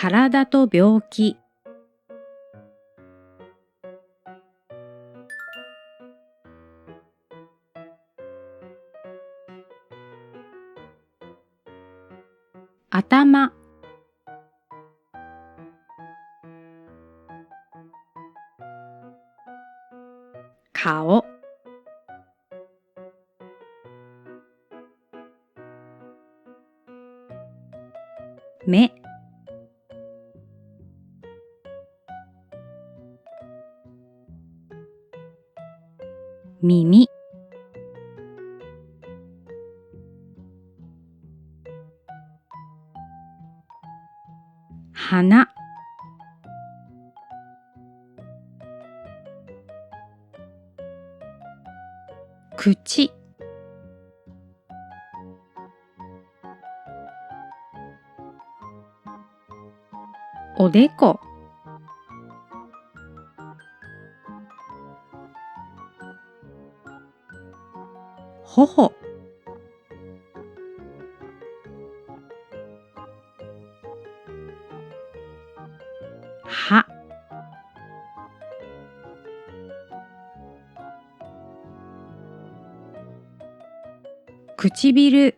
体と病気。頭、顔、目、耳、鼻、口、おでこ、頬、歯、唇、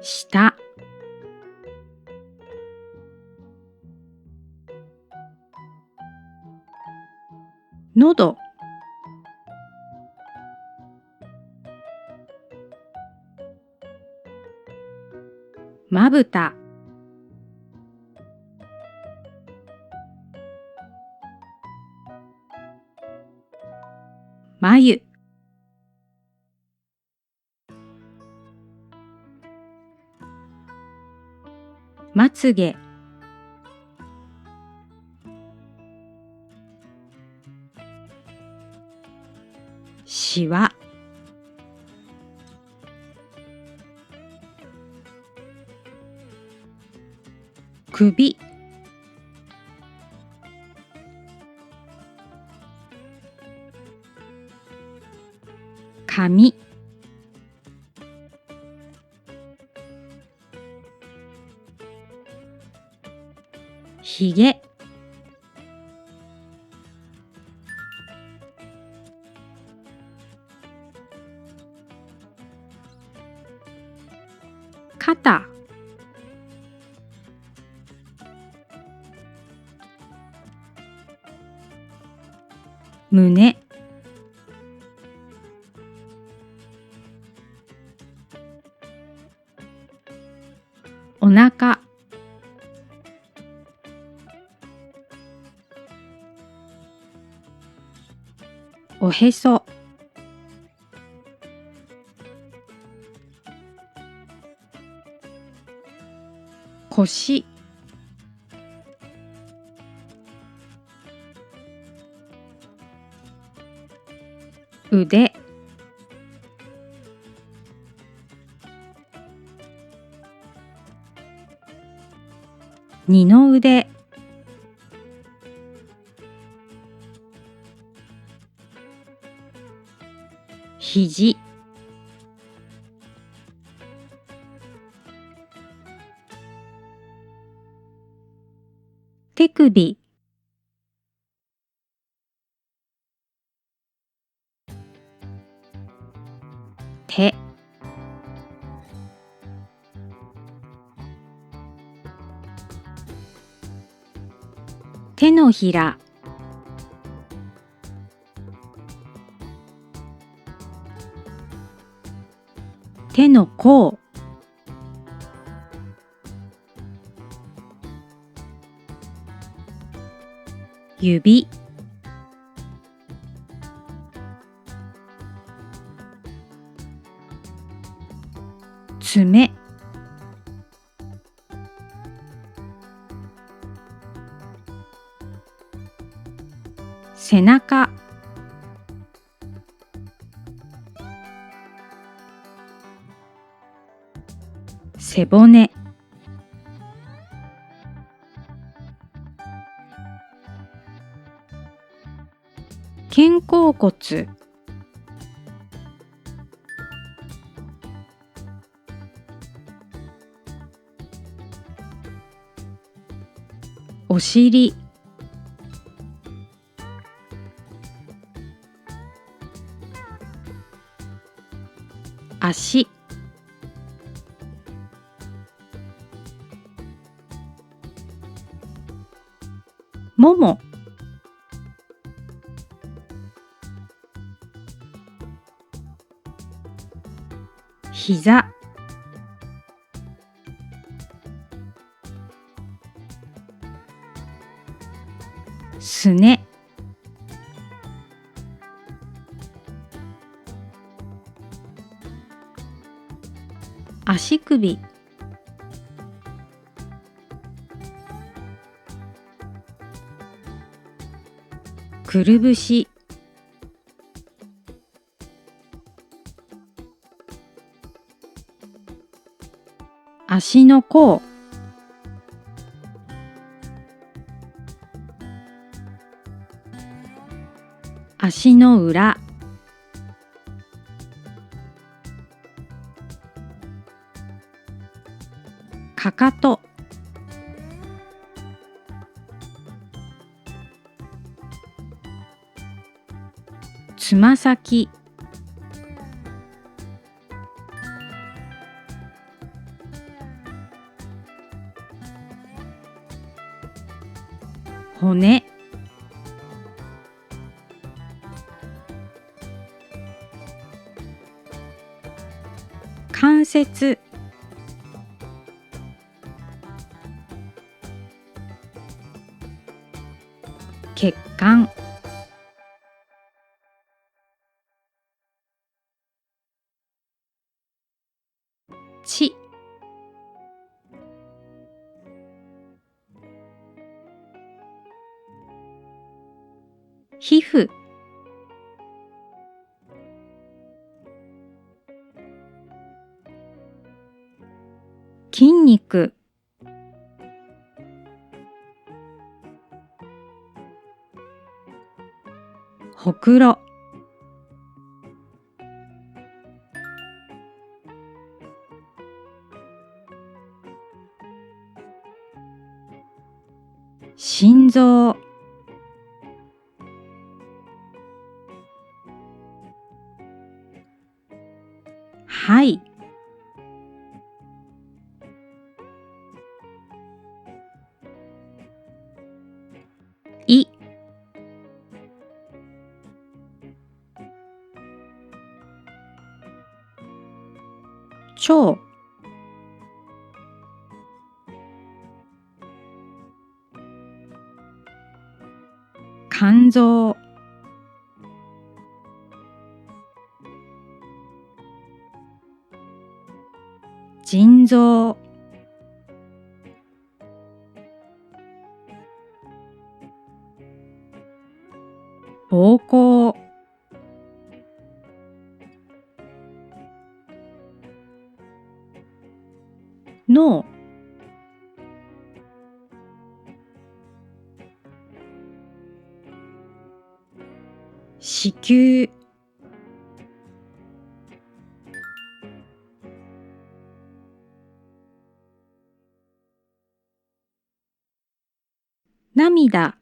舌、喉、まぶた、眉、まつげ、しわ、首、髪、ひげ、肩、胸、お腹、おへそ、腰、腕、二の腕、肘、手首、手、手のひら、手の甲、指、爪、背中、背骨、肩甲骨、お尻、足、もも、膝、すね、足首、くるぶし、足の甲、足の裏、かかと、つま先、骨、関節、血管、血、皮膚、筋肉、ほくろ、心臓、肺、胃、腸、肝臓、腎臓、膀胱、脳、子宮、涙、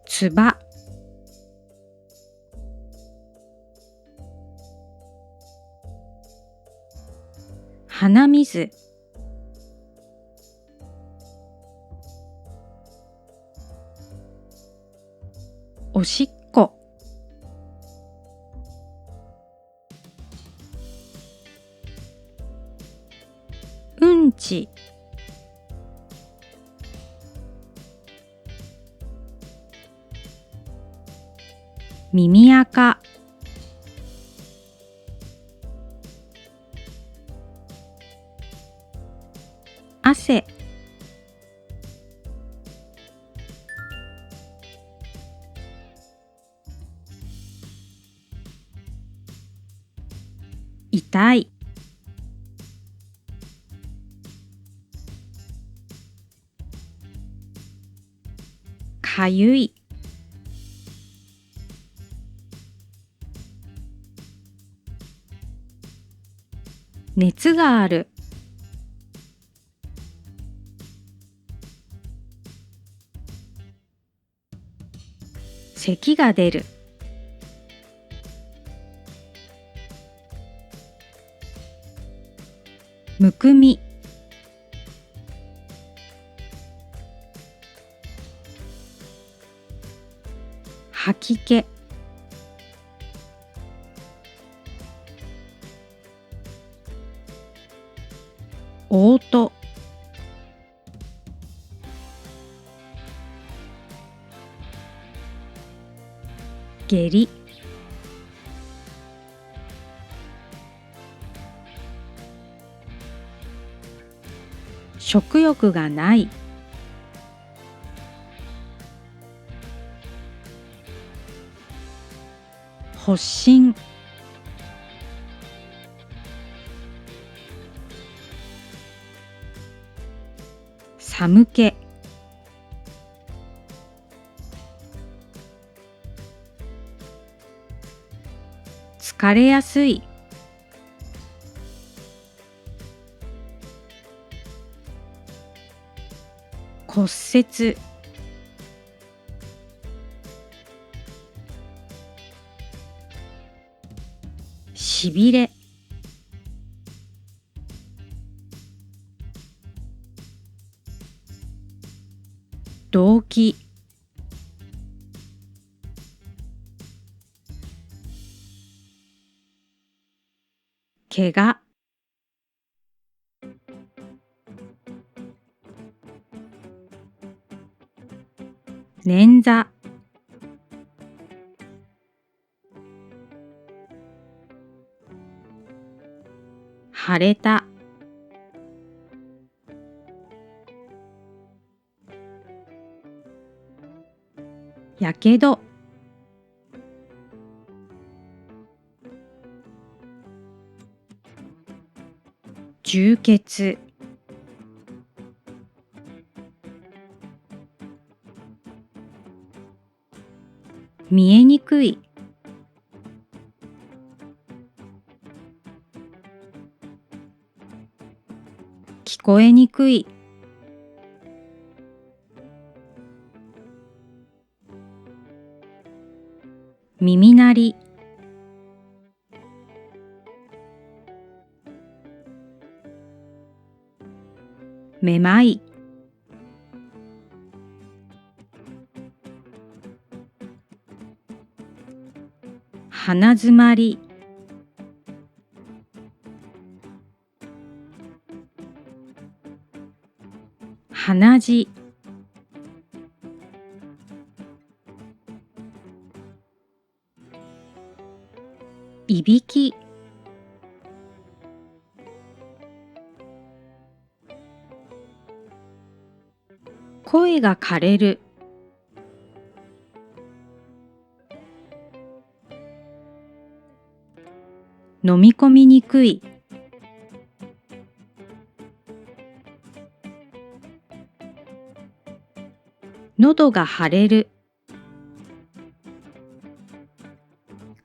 つば、鼻水、おしっこ、うんち、耳垢、汗、痛い、かゆい、熱がある。咳が出る。むくみ。吐き気。嘔吐。下痢。食欲がない。発疹。寒気。疲れやすい。骨折。しびれ。動悸。怪我。捻挫。腫れた。やけど。充血。見えにくい。聞こえにくい。耳鳴り。めまい。鼻づまり。鼻血。いびき。声が枯れる。飲み込みにくい。喉が腫れる。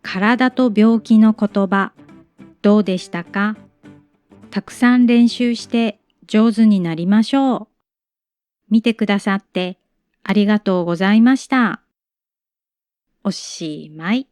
体と病気の言葉、どうでしたか？たくさん練習して上手になりましょう。見てくださってありがとうございました。おしまい。